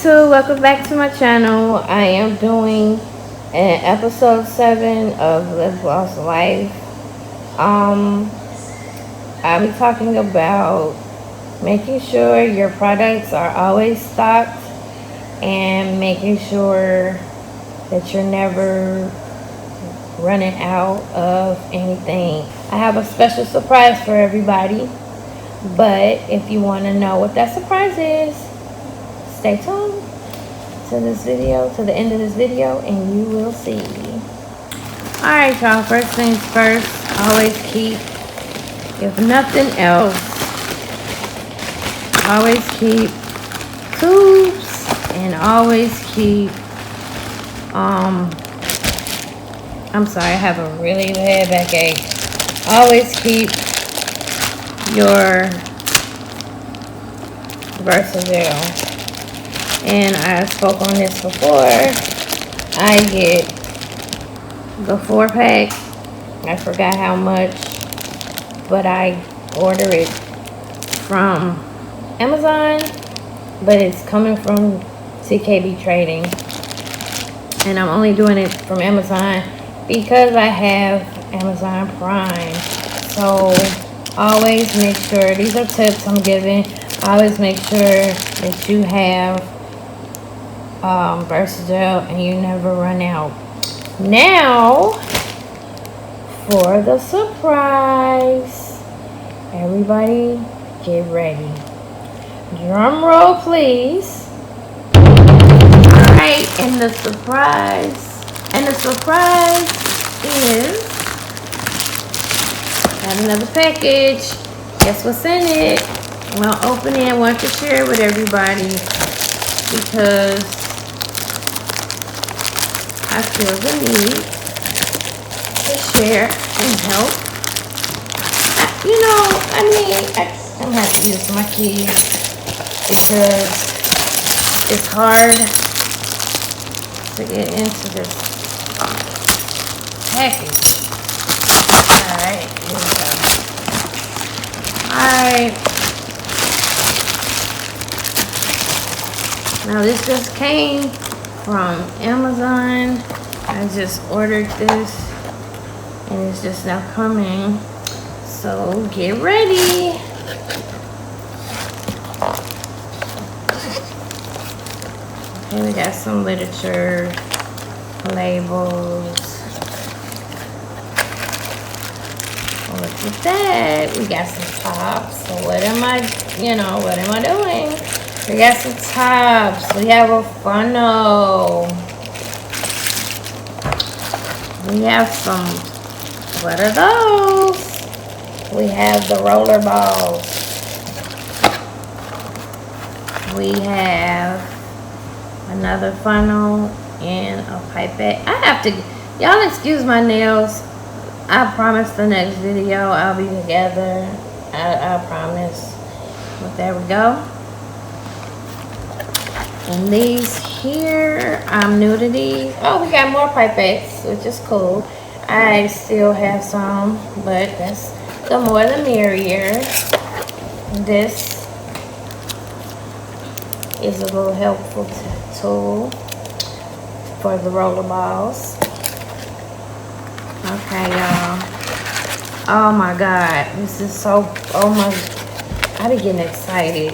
YouTube, welcome back to my channel. I am doing an episode 7 of Lipgloss Life. I'll be talking about making sure your products are always stocked and making sure that you're never running out of anything. I have a special surprise for everybody, but if you want to know what that surprise is, stay tuned to this video, to the end of this video, and you will see. Alright y'all, first things first, always keep, if nothing else, always keep tubes and always keep, I'm sorry, I have a really bad backache. Always keep your Business-sugarlipzlipgloss. And I spoke on this before. I get the 4-pack. I forgot how much, but I order it from Amazon, but it's coming from CKB Trading, and I'm only doing it from Amazon because I have Amazon Prime. So always make sure, these are tips I'm giving, always make sure that you have Business-sugarlipzlipgloss and you never run out. Now for the surprise. Everybody get ready. Drum roll please. Alright, and the surprise is, got another package. Guess what's in it? Well, open it. I want to share it with everybody because I feel the need to share and help. I'm gonna have to use my keys because it's hard to get into this package. Alright, here we go. Alright. Now this just came from Amazon. I just ordered this and it's just now coming. So get ready. Okay, we got some literature, labels. Look at that. We got some tops. So what am I doing? We got some tops. We have a funnel. We have some, what are those? We have the roller balls. We have another funnel and a pipette. I have to, y'all excuse my nails. I promise the next video I'll be together. I promise. But there we go. And these here, I'm new to these. Oh, we got more pipettes, which is cool. I still have some, but that's the more the merrier. This is a little helpful tool for the roller balls. Okay, y'all. Oh my God, this is so, oh my, I be getting excited.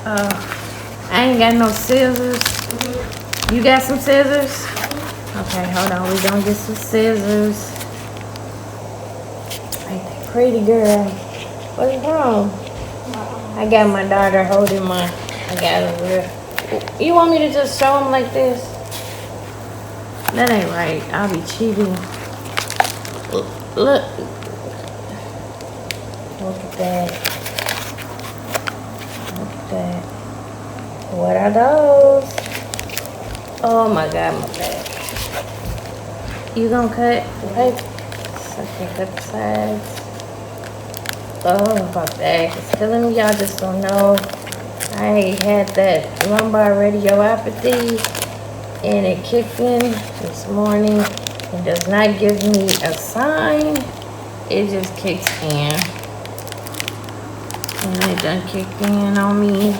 I ain't got no scissors. You got some scissors? Okay, hold on. We're gonna get some scissors. Ain't that pretty, girl? What's wrong? I got my daughter holding my, I got her. You want me to just show them like this? That ain't right. I'll be cheating. Look. Look at that. That. What are those? Oh my God, my back. You gonna cut the paper? So I can cut the sides. Oh, my back is killing me. Y'all just don't know. I had that lumbar radiopathy and it kicked in this morning. It does not give me a sign. It just kicks in. And it done kicked in on me.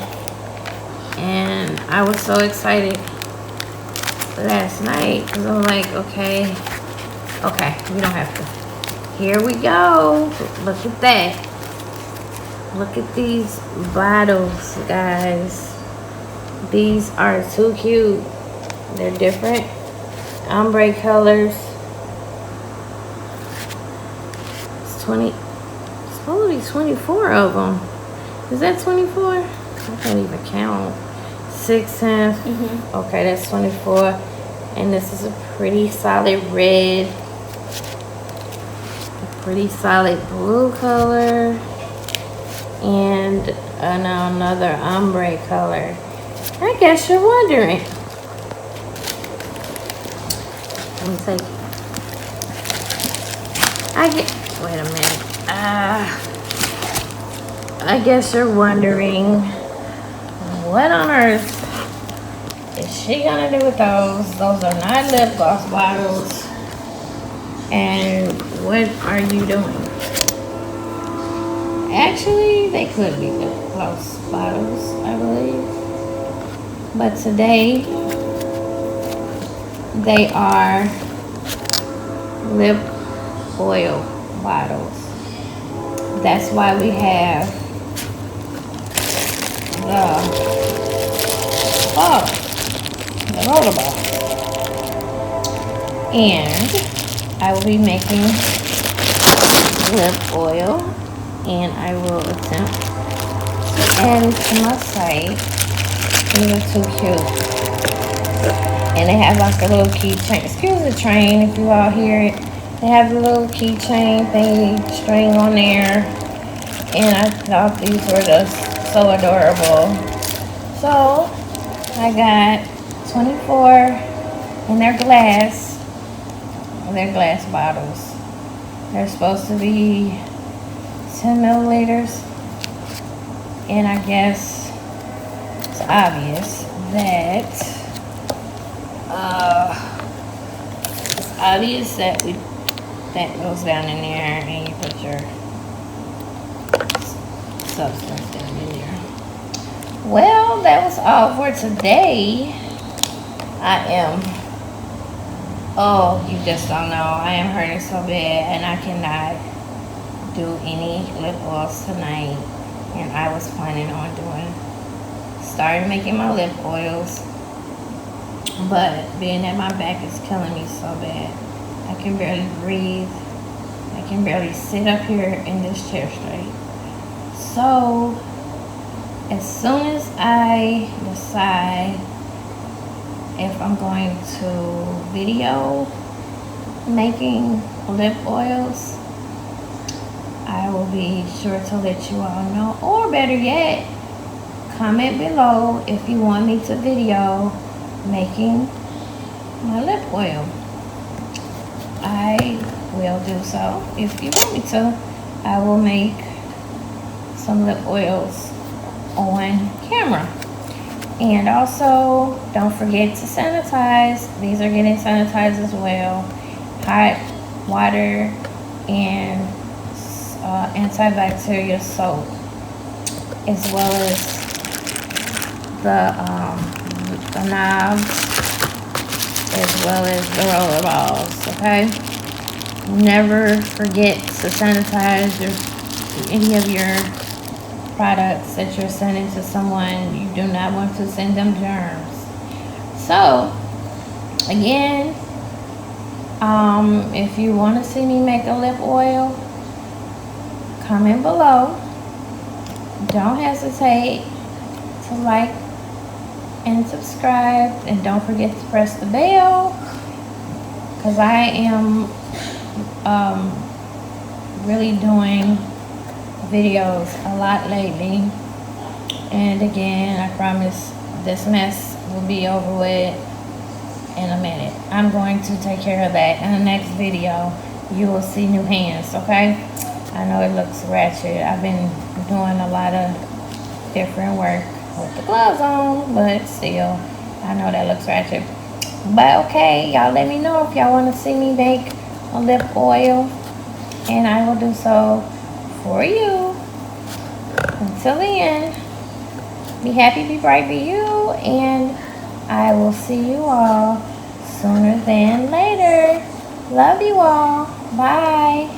And I was so excited last night because I'm like, okay, we don't have to. Here we go. Look at that. Look at these bottles, guys. These are too cute. They're different ombre colors. It's supposed to be 24 of them. Is that 24? I can't even count. 6 cents. Okay, that's 24. And this is a pretty solid red. A pretty solid blue color. And another ombre color. I guess you're wondering. Let me take it. Wait a minute. I guess you're wondering, what on earth is she gonna do with those? Those are not lip gloss bottles. And what are you doing? Actually, they could be lip gloss bottles, I believe. But today, they are lip oil bottles. That's why we have the rollerball. And I will be making lip oil, and I will attempt to add it to my site. These are too cute. And they have like a little keychain. Excuse the train if you all hear it. They have a little keychain thing, string on there. And I thought these were just so adorable. So I got 24, and they're glass. They're glass bottles. They're supposed to be 10 milliliters. And I guess it's obvious that that goes down in there, and you put your substance down in there. Well, that was all for today. You just don't know. I am hurting so bad, and I cannot do any lip gloss tonight. And I was planning on starting making my lip oils. But being that my back is killing me so bad, I can barely breathe. I can barely sit up here in this chair straight. So, as soon as I decide if I'm going to video making lip oils, I will be sure to let you all know. Or better yet, comment below if you want me to video making my lip oil. I will do so. If you want me to, I will make some lip oils on camera. And also, don't forget to sanitize. These are getting sanitized as well. Hot water and antibacterial soap, as well as the knobs, as well as the roller balls. Okay, never forget to sanitize any of your products that you're sending to someone. You do not want to send them germs. So again, if you want to see me make a lip oil, comment below. Don't hesitate to like and subscribe, and don't forget to press the bell, because I am really doing videos a lot lately. And again, I promise this mess will be over with in a minute. I'm going to take care of that in the next video. You will see new hands. Okay, I know it looks ratchet. I've been doing a lot of different work with the gloves on, but still, I know that looks ratchet. But okay, y'all let me know if y'all want to see me make a lip oil, and I will do so for you. Until the end, Be happy, be bright, be you, and I will see you all sooner than later. Love you all. Bye.